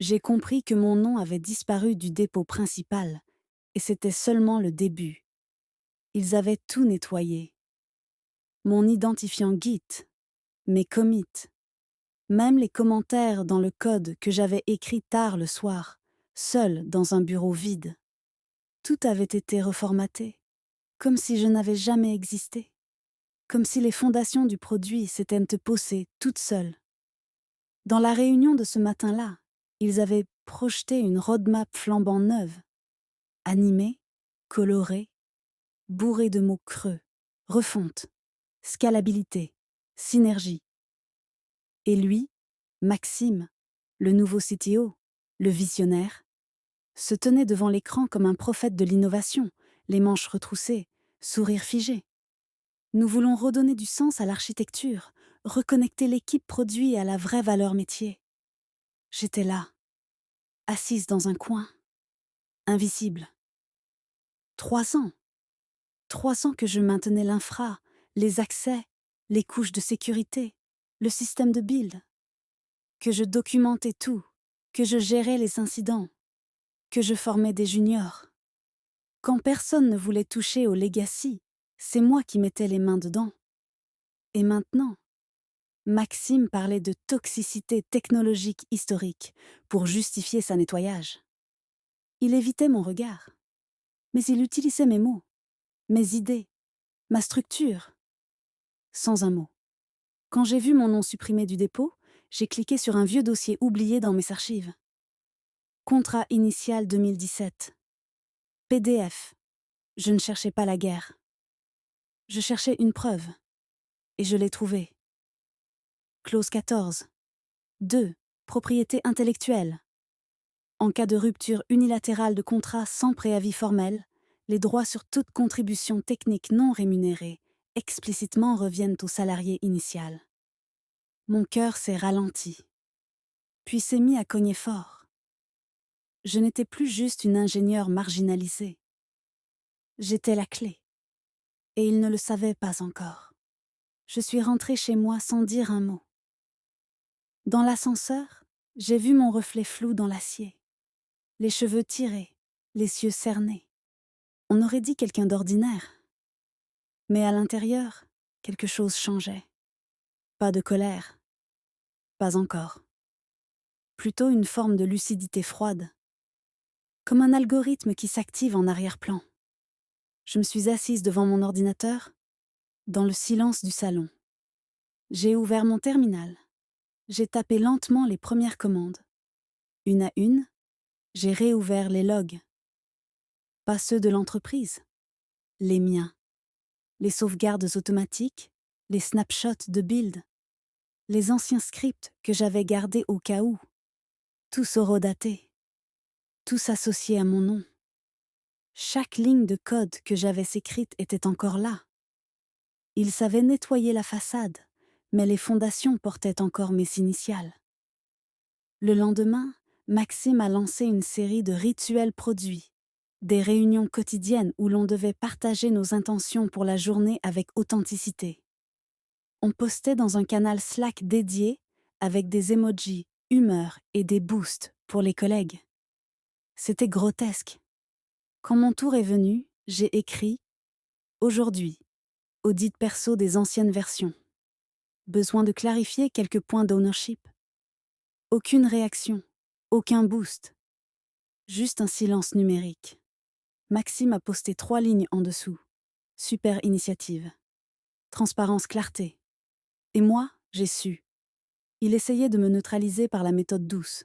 J'ai compris que mon nom avait disparu du dépôt principal, et c'était seulement le début. Ils avaient tout nettoyé. Mon identifiant Git, mes commits, même les commentaires dans le code que j'avais écrit tard le soir, seul dans un bureau vide. Tout avait été reformaté, comme si je n'avais jamais existé, comme si les fondations du produit s'étaient posées toutes seules. Dans la réunion de ce matin-là, ils avaient projeté une roadmap flambant neuve, animée, colorée, bourrée de mots creux, refonte, scalabilité, synergie. Et lui, Maxime, le nouveau CTO, le visionnaire, se tenait devant l'écran comme un prophète de l'innovation, les manches retroussées, sourire figé. Nous voulons redonner du sens à l'architecture, reconnecter l'équipe produit à la vraie valeur métier. J'étais là, assise dans un coin, invisible. 3 ans. 3 ans que je maintenais l'infra, les accès, les couches de sécurité, le système de build. Que je documentais tout, que je gérais les incidents, que je formais des juniors. Quand personne ne voulait toucher au legacy, c'est moi qui mettais les mains dedans. Et maintenant, Maxime parlait de toxicité technologique historique pour justifier sa nettoyage. Il évitait mon regard, mais il utilisait mes mots, mes idées, ma structure, sans un mot. Quand j'ai vu mon nom supprimé du dépôt, j'ai cliqué sur un vieux dossier oublié dans mes archives. Contrat initial 2017. PDF. Je ne cherchais pas la guerre. Je cherchais une preuve. Et je l'ai trouvée. Clause 14. 2. Propriété intellectuelle. En cas de rupture unilatérale de contrat sans préavis formel, les droits sur toute contribution technique non rémunérée explicitement reviennent au salarié initial. Mon cœur s'est ralenti, puis s'est mis à cogner fort. Je n'étais plus juste une ingénieure marginalisée. J'étais la clé. Et il ne le savait pas encore. Je suis rentrée chez moi sans dire un mot. Dans l'ascenseur, j'ai vu mon reflet flou dans l'acier. Les cheveux tirés, les yeux cernés. On aurait dit quelqu'un d'ordinaire. Mais à l'intérieur, quelque chose changeait. Pas de colère. Pas encore. Plutôt une forme de lucidité froide. Comme un algorithme qui s'active en arrière-plan. Je me suis assise devant mon ordinateur, dans le silence du salon. J'ai ouvert mon terminal. J'ai tapé lentement les premières commandes. Une à une, j'ai réouvert les logs. Pas ceux de l'entreprise, les miens. Les sauvegardes automatiques, les snapshots de build, les anciens scripts que j'avais gardés au cas où. Tous horodatés, tous associés à mon nom. Chaque ligne de code que j'avais écrite était encore là. Il savait nettoyer la façade, mais les fondations portaient encore mes initiales. Le lendemain, Maxime a lancé une série de rituels produits, des réunions quotidiennes où l'on devait partager nos intentions pour la journée avec authenticité. On postait dans un canal Slack dédié avec des emojis, humeur et des boosts pour les collègues. C'était grotesque. Quand mon tour est venu, j'ai écrit « Aujourd'hui, audit perso des anciennes versions. Besoin de clarifier quelques points d'ownership. Aucune réaction, aucun boost. Juste un silence numérique. Maxime a posté 3 lignes en dessous. Super initiative. Transparence, clarté. Et moi, j'ai su. Il essayait de me neutraliser par la méthode douce.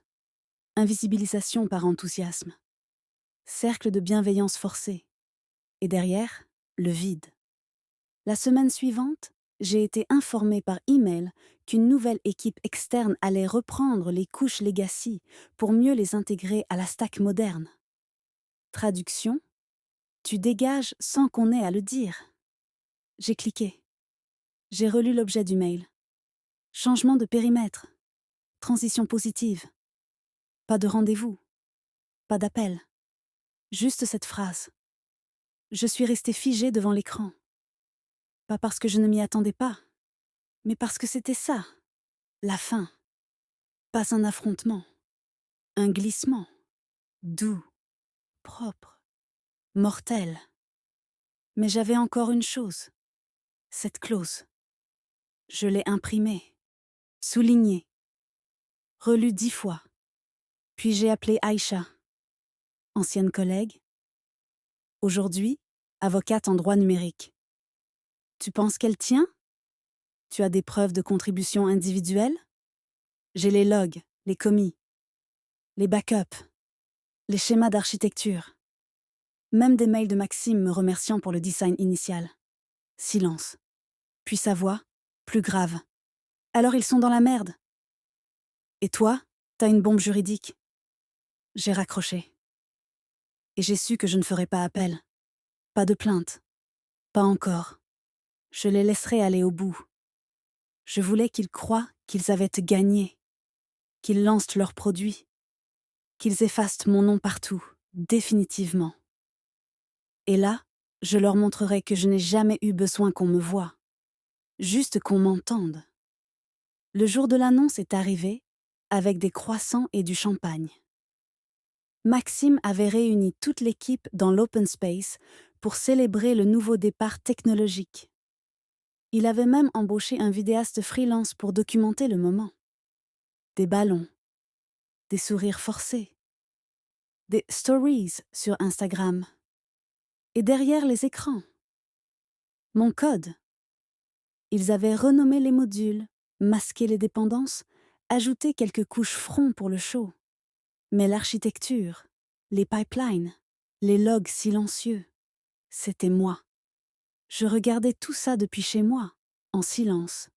Invisibilisation par enthousiasme. Cercle de bienveillance forcée. Et derrière, le vide. La semaine suivante, j'ai été informée par email qu'une nouvelle équipe externe allait reprendre les couches legacy pour mieux les intégrer à la stack moderne. Traduction: tu dégages sans qu'on ait à le dire. J'ai cliqué. J'ai relu l'objet du mail. Changement de périmètre. Transition positive. Pas de rendez-vous. Pas d'appel. Juste cette phrase. Je suis restée figée devant l'écran. Pas parce que je ne m'y attendais pas, mais parce que c'était ça, la fin. Pas un affrontement. Un glissement, doux, propre, mortel. Mais j'avais encore une chose, cette clause. Je l'ai imprimée, soulignée, relue 10 fois. Puis j'ai appelé Aïcha, ancienne collègue, aujourd'hui avocate en droit numérique. Tu penses qu'elle tient? Tu as des preuves de contribution individuelle? J'ai les logs, les commis, les backups, les schémas d'architecture. Même des mails de Maxime me remerciant pour le design initial. Silence. Puis sa voix, plus grave. Alors ils sont dans la merde. Et toi, t'as une bombe juridique. J'ai raccroché. Et j'ai su que je ne ferais pas appel. Pas de plainte. Pas encore. Je les laisserai aller au bout. Je voulais qu'ils croient qu'ils avaient gagné. Qu'ils lancent leurs produits. Qu'ils effacent mon nom partout, définitivement. Et là, je leur montrerai que je n'ai jamais eu besoin qu'on me voie. Juste qu'on m'entende. Le jour de l'annonce est arrivé, avec des croissants et du champagne. Maxime avait réuni toute l'équipe dans l'open space pour célébrer le nouveau départ technologique. Il avait même embauché un vidéaste freelance pour documenter le moment. Des ballons, des sourires forcés, des stories sur Instagram. Et derrière les écrans, mon code. Ils avaient renommé les modules, masqué les dépendances, ajouté quelques couches front pour le show. Mais l'architecture, les pipelines, les logs silencieux, c'était moi. Je regardais tout ça depuis chez moi, en silence.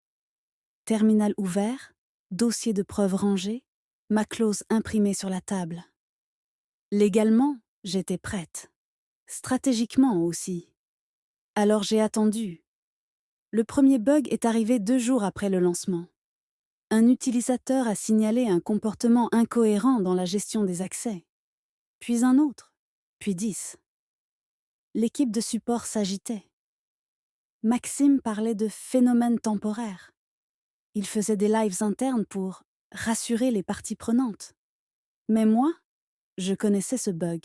Terminal ouvert, dossier de preuves rangé, ma clause imprimée sur la table. Légalement, j'étais prête. Stratégiquement aussi. Alors j'ai attendu. Le premier bug est arrivé 2 jours après le lancement. Un utilisateur a signalé un comportement incohérent dans la gestion des accès. Puis un autre, puis 10. L'équipe de support s'agitait. Maxime parlait de phénomènes temporaires. Il faisait des lives internes pour rassurer les parties prenantes. Mais moi, je connaissais ce bug.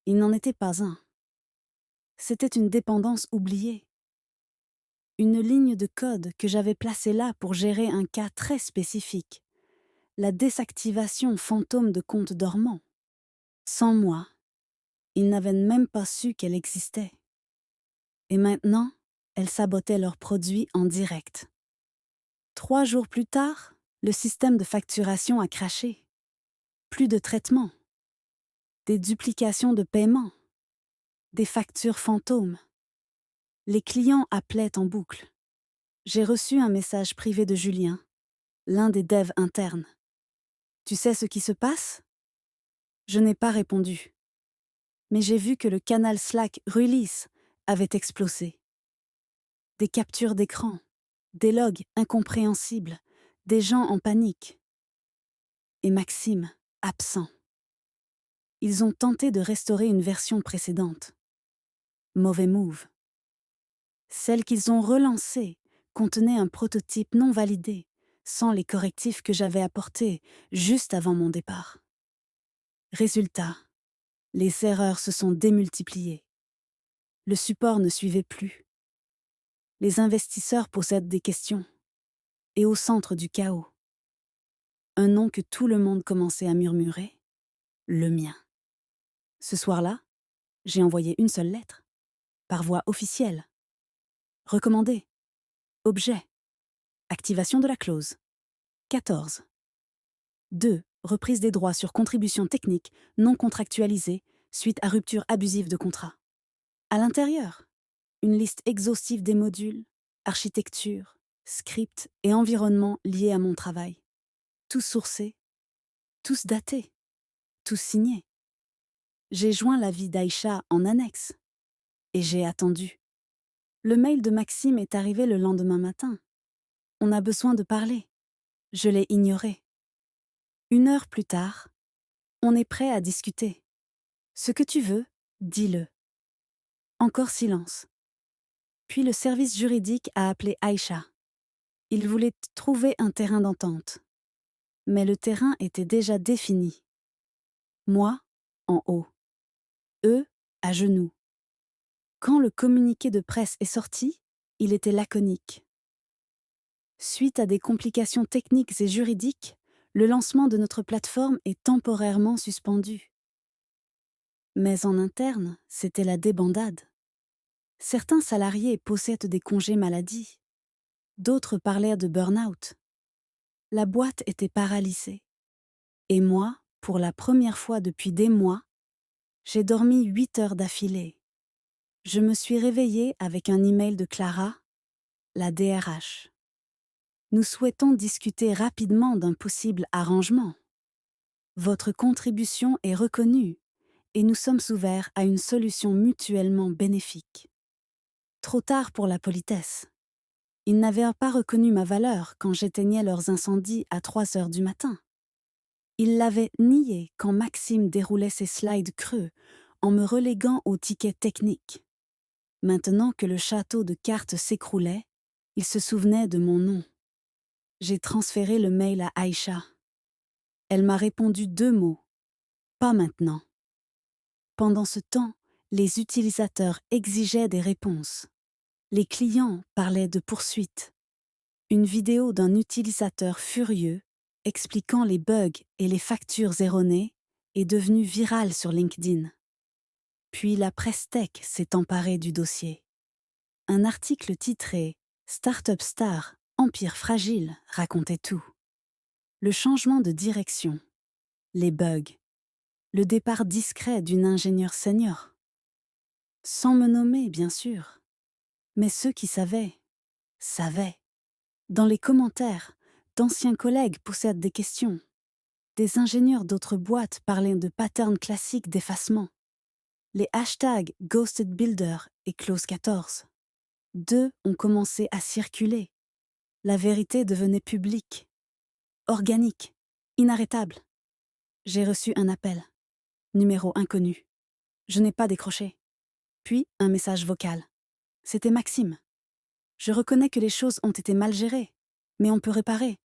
Il n'en était pas un. C'était une dépendance oubliée. Une ligne de code que j'avais placée là pour gérer un cas très spécifique. La désactivation fantôme de comptes dormants. Sans moi, ils n'avaient même pas su qu'elle existait. Et maintenant, elle sabotait leurs produits en direct. 3 jours plus tard, le système de facturation a craché. Plus de traitement. Des duplications de paiement. Des factures fantômes. Les clients appelaient en boucle. J'ai reçu un message privé de Julien, l'un des devs internes. Tu sais ce qui se passe? Je n'ai pas répondu. Mais j'ai vu que le canal Slack Release avait explosé. Des captures d'écran, des logs incompréhensibles, des gens en panique. Et Maxime, absent. Ils ont tenté de restaurer une version précédente. Mauvais move. Celle qu'ils ont relancée contenait un prototype non validé, sans les correctifs que j'avais apportés juste avant mon départ. Résultat, les erreurs se sont démultipliées. Le support ne suivait plus. Les investisseurs possèdent des questions. Et au centre du chaos, un nom que tout le monde commençait à murmurer, le mien. Ce soir-là, j'ai envoyé une seule lettre, par voie officielle. Recommandé. Objet. Activation de la clause. 14. 2. Reprise des droits sur contributions techniques non contractualisées suite à rupture abusive de contrat. À l'intérieur, une liste exhaustive des modules, architecture, scripts et environnements liés à mon travail. Tous sourcés, tous datés, tous signés. J'ai joint l'avis d'Aïcha en annexe. Et j'ai attendu. Le mail de Maxime est arrivé le lendemain matin. On a besoin de parler. Je l'ai ignoré. 1 heure plus tard, on est prêt à discuter. Ce que tu veux, dis-le. Encore silence. Puis le service juridique a appelé Aïcha. Il voulait trouver un terrain d'entente. Mais le terrain était déjà défini. Moi, en haut. Eux, à genoux. Quand le communiqué de presse est sorti, il était laconique. Suite à des complications techniques et juridiques, le lancement de notre plateforme est temporairement suspendu. Mais en interne, c'était la débandade. Certains salariés possèdent des congés maladie. D'autres parlaient de burn-out. La boîte était paralysée. Et moi, pour la première fois depuis des mois, j'ai dormi 8 heures d'affilée. Je me suis réveillée avec un email de Clara, la DRH. Nous souhaitons discuter rapidement d'un possible arrangement. Votre contribution est reconnue et nous sommes ouverts à une solution mutuellement bénéfique. Trop tard pour la politesse. Ils n'avaient pas reconnu ma valeur quand j'éteignais leurs incendies à 3 heures du matin. Ils l'avaient nié quand Maxime déroulait ses slides creux en me reléguant au ticket technique. Maintenant que le château de cartes s'écroulait, ils se souvenaient de mon nom. J'ai transféré le mail à Aïcha. Elle m'a répondu 2 mots. Pas maintenant. Pendant ce temps, les utilisateurs exigeaient des réponses. Les clients parlaient de poursuites. Une vidéo d'un utilisateur furieux, expliquant les bugs et les factures erronées, est devenue virale sur LinkedIn. Puis la presse tech s'est emparée du dossier. Un article titré Startup Star, Empire fragile racontait tout. Le changement de direction, les bugs, le départ discret d'une ingénieure senior. Sans me nommer, bien sûr. Mais ceux qui savaient, savaient. Dans les commentaires, d'anciens collègues possèdent des questions. Des ingénieurs d'autres boîtes parlaient de patterns classiques d'effacement. Les hashtags Ghosted Builder et Close 14. 2 ont commencé à circuler. La vérité devenait publique, organique, inarrêtable. J'ai reçu un appel. Numéro inconnu. Je n'ai pas décroché. Puis un message vocal. C'était Maxime. Je reconnais que les choses ont été mal gérées, mais on peut réparer.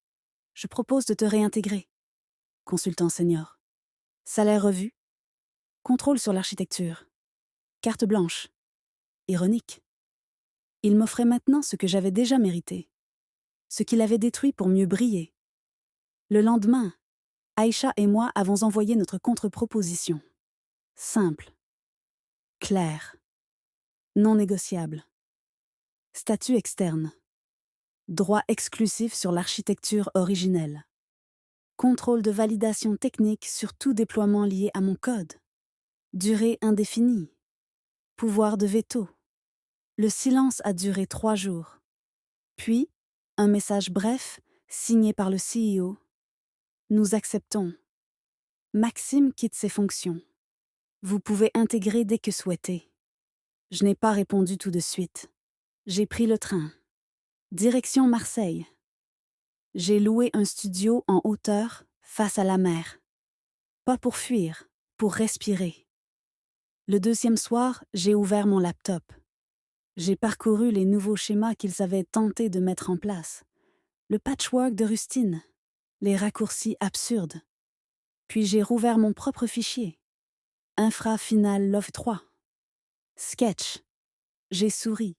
Je propose de te réintégrer. Consultant senior. Salaire revu. Contrôle sur l'architecture. Carte blanche. Ironique. Il m'offrait maintenant ce que j'avais déjà mérité. Ce qu'il avait détruit pour mieux briller. Le lendemain, Aïcha et moi avons envoyé notre contre-proposition. Simple. Claire. Non négociable. Statut externe. Droit exclusif sur l'architecture originelle. Contrôle de validation technique sur tout déploiement lié à mon code. Durée indéfinie. Pouvoir de veto. Le silence a duré 3 jours. Puis, un message bref, signé par le CEO. Nous acceptons. Maxime quitte ses fonctions. Vous pouvez intégrer dès que souhaité. Je n'ai pas répondu tout de suite. J'ai pris le train. Direction Marseille. J'ai loué un studio en hauteur, face à la mer. Pas pour fuir, pour respirer. Le 2e soir, j'ai ouvert mon laptop. J'ai parcouru les nouveaux schémas qu'ils avaient tenté de mettre en place. Le patchwork de rustine, les raccourcis absurdes. Puis j'ai rouvert mon propre fichier. Infra Final Love 3. Sketch. J'ai souri.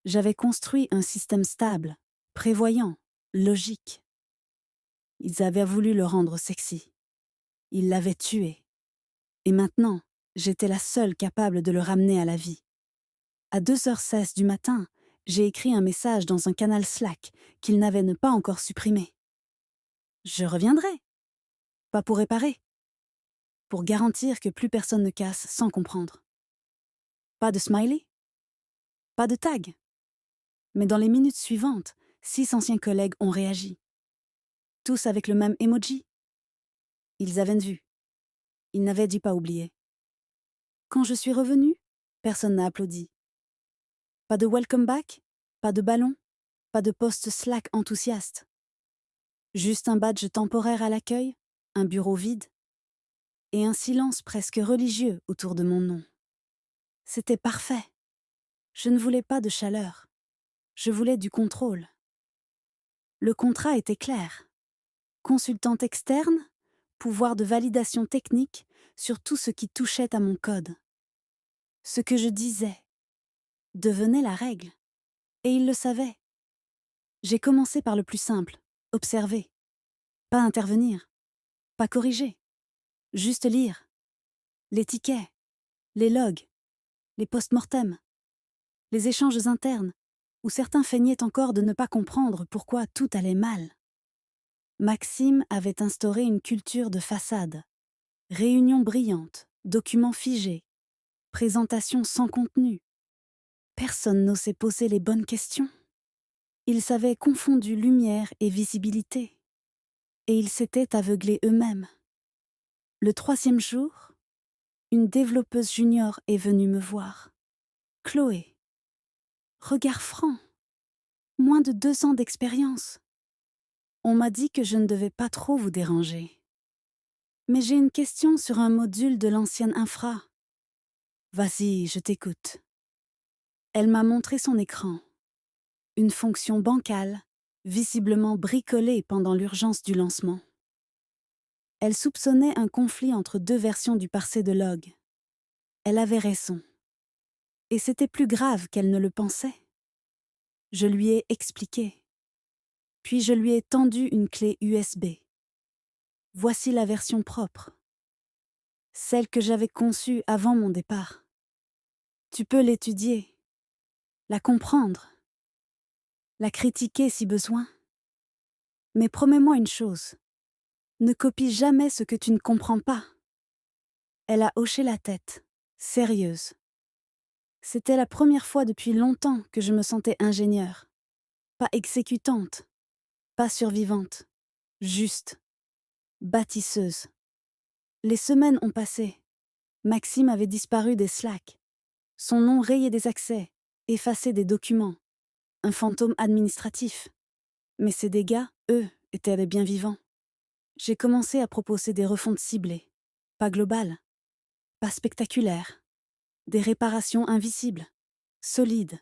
J'avais construit un système stable, prévoyant, logique. Ils avaient voulu le rendre sexy. Ils l'avaient tué. Et maintenant, j'étais la seule capable de le ramener à la vie. À 2h16 du matin, j'ai écrit un message dans un canal Slack qu'ils n'avaient pas encore supprimé. Je reviendrai. Pas pour réparer. Pour garantir que plus personne ne casse sans comprendre. Pas de smiley. Pas de tag. Mais dans les minutes suivantes, 6 anciens collègues ont réagi. Tous avec le même emoji. Ils avaient vu. Ils n'avaient dit pas oublier. Quand je suis revenue, personne n'a applaudi. Pas de welcome back, pas de ballon, pas de post Slack enthousiaste. Juste un badge temporaire à l'accueil, un bureau vide, et un silence presque religieux autour de mon nom. C'était parfait. Je ne voulais pas de chaleur. Je voulais du contrôle. Le contrat était clair. Consultante externe, pouvoir de validation technique sur tout ce qui touchait à mon code. Ce que je disais devenait la règle, et il le savait. J'ai commencé par le plus simple, observer, pas intervenir, pas corriger, juste lire. Les tickets, les logs, les post-mortem, les échanges internes, où certains feignaient encore de ne pas comprendre pourquoi tout allait mal. Maxime avait instauré une culture de façade. Réunions brillantes, documents figés, présentations sans contenu. Personne n'osait poser les bonnes questions. Ils avaient confondu lumière et visibilité. Et ils s'étaient aveuglés eux-mêmes. Le 3e jour, une développeuse junior est venue me voir. Chloé. Regard franc. Moins de 2 ans d'expérience. On m'a dit que je ne devais pas trop vous déranger. Mais j'ai une question sur un module de l'ancienne infra. Vas-y, je t'écoute. Elle m'a montré son écran. Une fonction bancale, visiblement bricolée pendant l'urgence du lancement. Elle soupçonnait un conflit entre 2 versions du parsé de log. Elle avait raison. Et c'était plus grave qu'elle ne le pensait. Je lui ai expliqué. Puis je lui ai tendu une clé USB. Voici la version propre. Celle que j'avais conçue avant mon départ. Tu peux l'étudier, la comprendre, la critiquer si besoin. Mais promets-moi une chose, ne copie jamais ce que tu ne comprends pas. Elle a hoché la tête, sérieuse. C'était la première fois depuis longtemps que je me sentais ingénieure. Pas exécutante, pas survivante, juste, bâtisseuse. Les semaines ont passé. Maxime avait disparu des Slack. Son nom rayé des accès, effacé des documents. Un fantôme administratif. Mais ces dégâts, eux, étaient les bien vivants. J'ai commencé à proposer des refontes ciblées, pas globales, pas spectaculaires, des réparations invisibles, solides.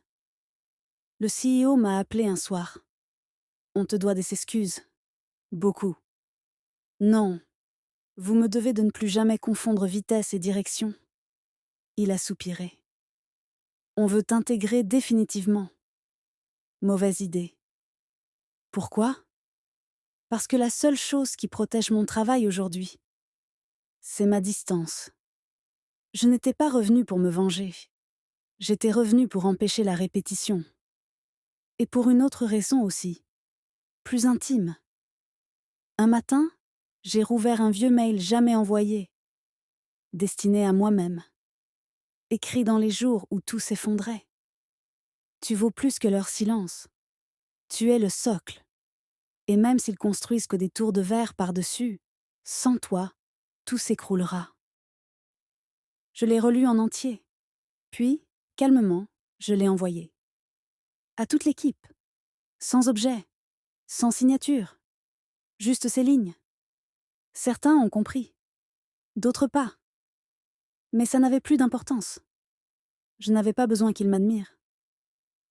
Le CEO m'a appelé un soir. On te doit des excuses. Beaucoup. Non, vous me devez de ne plus jamais confondre vitesse et direction. Il a soupiré. On veut t'intégrer définitivement. Mauvaise idée. Pourquoi ? Parce que la seule chose qui protège mon travail aujourd'hui, c'est ma distance. Je n'étais pas revenue pour me venger. J'étais revenue pour empêcher la répétition. Et pour une autre raison aussi, plus intime. Un matin, j'ai rouvert un vieux mail jamais envoyé, destiné à moi-même, écrit dans les jours où tout s'effondrait. Tu vaux plus que leur silence. Tu es le socle. Et même s'ils construisent que des tours de verre par-dessus, sans toi, tout s'écroulera. Je l'ai relu en entier. Puis, calmement, je l'ai envoyé. À toute l'équipe. Sans objet. Sans signature. Juste ces lignes. Certains ont compris. D'autres pas. Mais ça n'avait plus d'importance. Je n'avais pas besoin qu'ils m'admirent.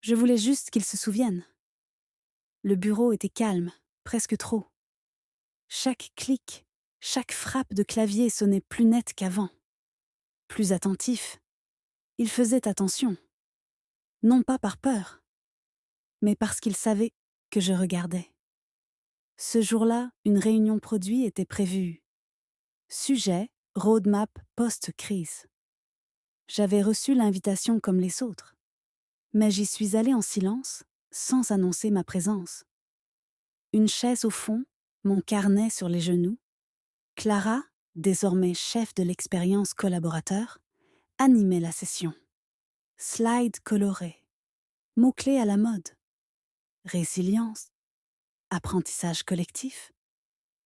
Je voulais juste qu'ils se souviennent. Le bureau était calme, presque trop. Chaque clic, chaque frappe de clavier sonnait plus net qu'avant. Plus attentif. Ils faisaient attention. Non pas par peur, mais parce qu'ils savaient que je regardais. Ce jour-là, une réunion produit était prévue. Sujet, roadmap post-crise. J'avais reçu l'invitation comme les autres, mais j'y suis allée en silence, sans annoncer ma présence. Une chaise au fond, mon carnet sur les genoux. Clara, désormais chef de l'expérience collaborateur, animait la session. Slide coloré. Mots-clés à la mode. Résilience. Apprentissage collectif.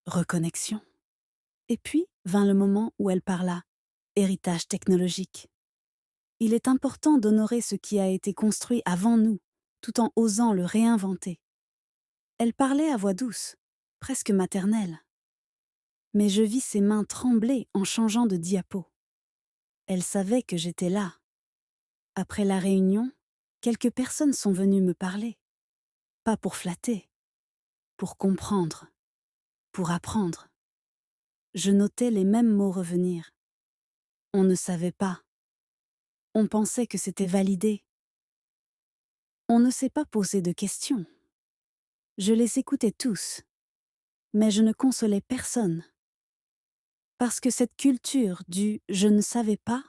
Reconnexion. Et puis vint le moment où elle parla. Héritage technologique. Il est important d'honorer ce qui a été construit avant nous, tout en osant le réinventer. Elle parlait à voix douce, presque maternelle. Mais je vis ses mains trembler en changeant de diapo. Elle savait que j'étais là. Après la réunion, quelques personnes sont venues me parler. Pas pour flatter, pour comprendre, pour apprendre. Je notais les mêmes mots revenir. On ne savait pas. On pensait que c'était validé. On ne s'est pas posé de questions. Je les écoutais tous, mais je ne consolais personne. Parce que cette culture du « je ne savais pas »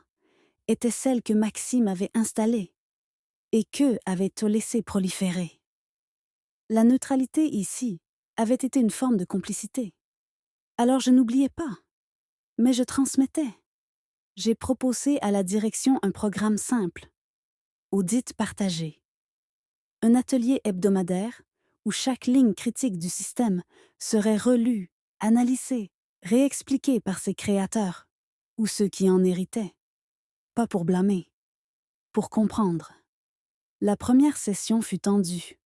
était celle que Maxime avait installée et qu'eux avaient laissé proliférer. La neutralité ici avait été une forme de complicité. Alors je n'oubliais pas, mais je transmettais. J'ai proposé à la direction un programme simple, audit partagé. Un atelier hebdomadaire où chaque ligne critique du système serait relue, analysée, réexpliquée par ses créateurs, ou ceux qui en héritaient. Pas pour blâmer, pour comprendre. La première session fut tendue.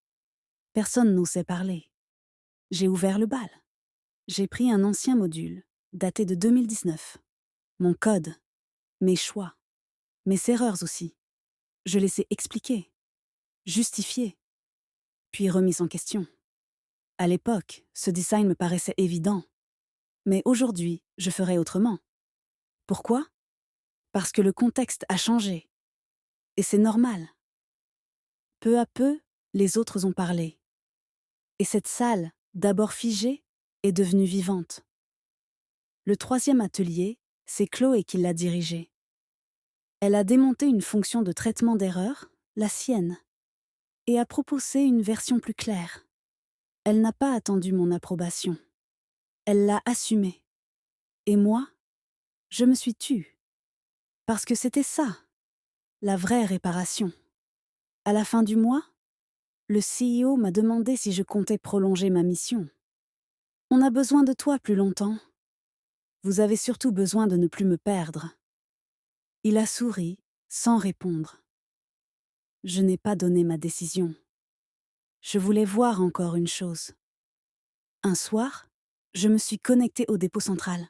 Personne n'osait parler. J'ai ouvert le bal. J'ai pris un ancien module, daté de 2019. Mon code, mes choix, mes erreurs aussi. Je les ai expliquées, justifiées, puis remises en question. À l'époque, ce design me paraissait évident. Mais aujourd'hui, je ferais autrement. Pourquoi? Parce que le contexte a changé. Et c'est normal. Peu à peu, les autres ont parlé. Et cette salle, d'abord figée, est devenue vivante. Le troisième atelier, c'est Chloé qui l'a dirigé. Elle a démonté une fonction de traitement d'erreur, la sienne, et a proposé une version plus claire. Elle n'a pas attendu mon approbation. Elle l'a assumée. Et moi, je me suis tue. Parce que c'était ça, la vraie réparation. À la fin du mois, le CEO m'a demandé si je comptais prolonger ma mission. On a besoin de toi plus longtemps. Vous avez surtout besoin de ne plus me perdre. Il a souri, sans répondre. Je n'ai pas donné ma décision. Je voulais voir encore une chose. Un soir, je me suis connectée au dépôt central.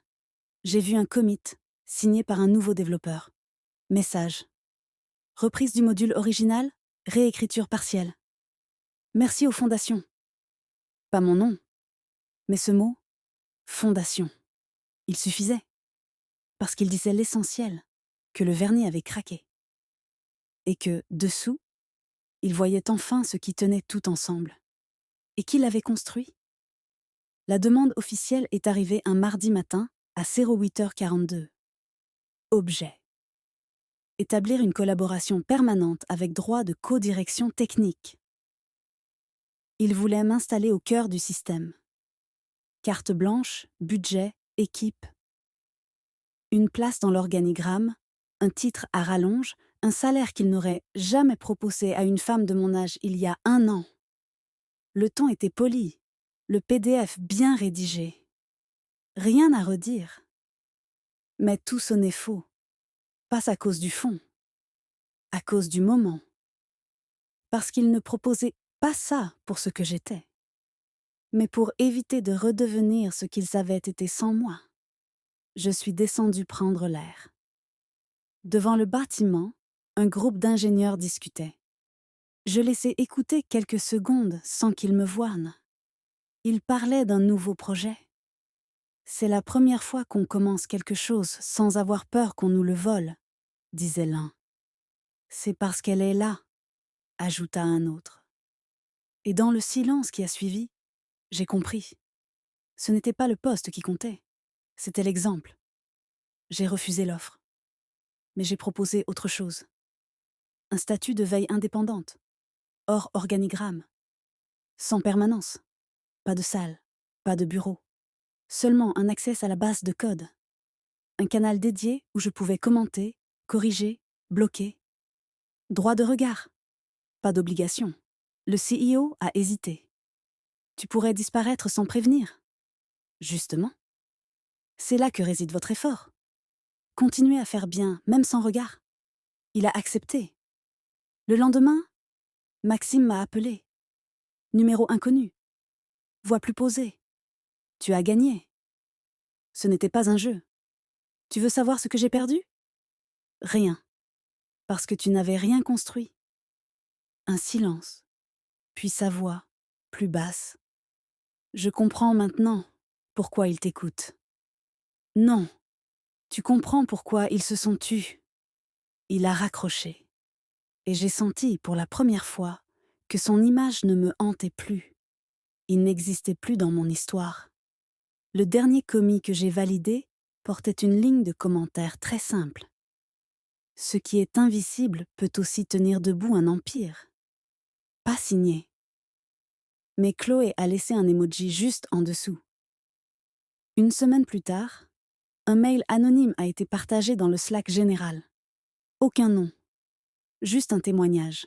J'ai vu un commit, signé par un nouveau développeur. Message. Reprise du module original, réécriture partielle. Merci aux fondations. Pas mon nom, mais ce mot, fondation. Il suffisait. Parce qu'il disait l'essentiel, que le vernis avait craqué. Et que, dessous, il voyait enfin ce qui tenait tout ensemble. Et qui l'avait construit? La demande officielle est arrivée un mardi matin à 08h42. Objet. Établir une collaboration permanente avec droit de co-direction technique. Il voulait m'installer au cœur du système. Carte blanche, budget, équipe. Une place dans l'organigramme, un titre à rallonge, un salaire qu'il n'aurait jamais proposé à une femme de mon âge il y a 1 an. Le ton était poli, le PDF bien rédigé. Rien à redire. Mais tout sonnait faux. Pas à cause du fond, à cause du moment. Parce qu'il ne proposait pas ça pour ce que j'étais, mais pour éviter de redevenir ce qu'ils avaient été sans moi. Je suis descendue prendre l'air. Devant le bâtiment, un groupe d'ingénieurs discutait. Je laissais écouter quelques secondes sans qu'ils me voient. Ils parlaient d'un nouveau projet. C'est la première fois qu'on commence quelque chose sans avoir peur qu'on nous le vole, disait l'un. C'est parce qu'elle est là, ajouta un autre. Et dans le silence qui a suivi, j'ai compris. Ce n'était pas le poste qui comptait, c'était l'exemple. J'ai refusé l'offre. Mais j'ai proposé autre chose. Un statut de veille indépendante, hors organigramme, sans permanence, pas de salle, pas de bureau, seulement un accès à la base de code. Un canal dédié où je pouvais commenter, corriger, bloquer. Droit de regard, pas d'obligation. Le CEO a hésité. Tu pourrais disparaître sans prévenir. Justement. C'est là que réside votre effort. Continuez à faire bien, même sans regard. Il a accepté. Le lendemain, Maxime m'a appelé. Numéro inconnu. Voix plus posée. Tu as gagné. Ce n'était pas un jeu. Tu veux savoir ce que j'ai perdu? Rien. Parce que tu n'avais rien construit. Un silence. Puis sa voix, plus basse. Je comprends maintenant pourquoi il t'écoute. Non, tu comprends pourquoi ils se sont tus. Il a raccroché. Et j'ai senti, pour la première fois, que son image ne me hantait plus. Il n'existait plus dans mon histoire. Le dernier commis que j'ai validé portait une ligne de commentaire très simple. Ce qui est invisible peut aussi tenir debout un empire. Pas signé. Mais Chloé a laissé un emoji juste en dessous. Une semaine plus tard, un mail anonyme a été partagé dans le Slack général. Aucun nom. Juste un témoignage.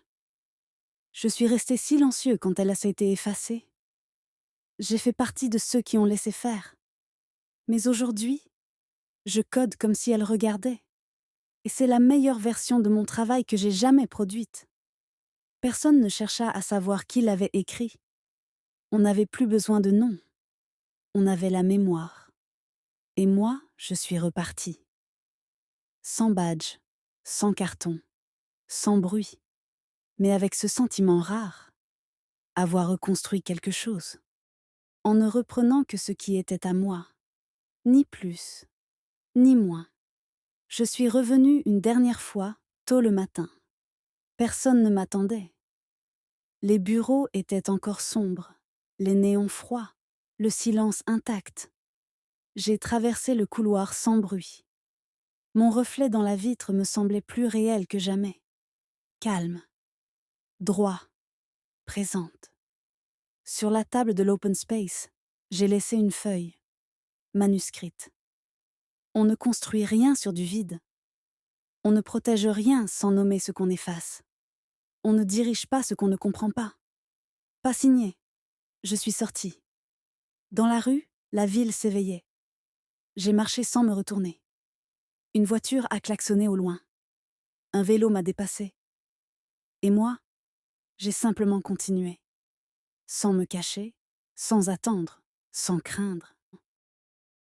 Je suis resté silencieux quand elle a été effacée. J'ai fait partie de ceux qui ont laissé faire. Mais aujourd'hui, je code comme si elle regardait. Et c'est la meilleure version de mon travail que j'ai jamais produite. Personne ne chercha à savoir qui l'avait écrit. On n'avait plus besoin de nom. On avait la mémoire. Et moi, je suis repartie. Sans badge, sans carton, sans bruit, mais avec ce sentiment rare, avoir reconstruit quelque chose, en ne reprenant que ce qui était à moi, ni plus, ni moins. Je suis revenue une dernière fois, tôt le matin. Personne ne m'attendait. Les bureaux étaient encore sombres, les néons froids, le silence intact. J'ai traversé le couloir sans bruit. Mon reflet dans la vitre me semblait plus réel que jamais. Calme, droit, présente. Sur la table de l'open space, j'ai laissé une feuille, manuscrite. On ne construit rien sur du vide. On ne protège rien sans nommer ce qu'on efface. On ne dirige pas ce qu'on ne comprend pas. Pas signé. Je suis sortie. Dans la rue, la ville s'éveillait. J'ai marché sans me retourner. Une voiture a klaxonné au loin. Un vélo m'a dépassé. Et moi, j'ai simplement continué. Sans me cacher, sans attendre, sans craindre.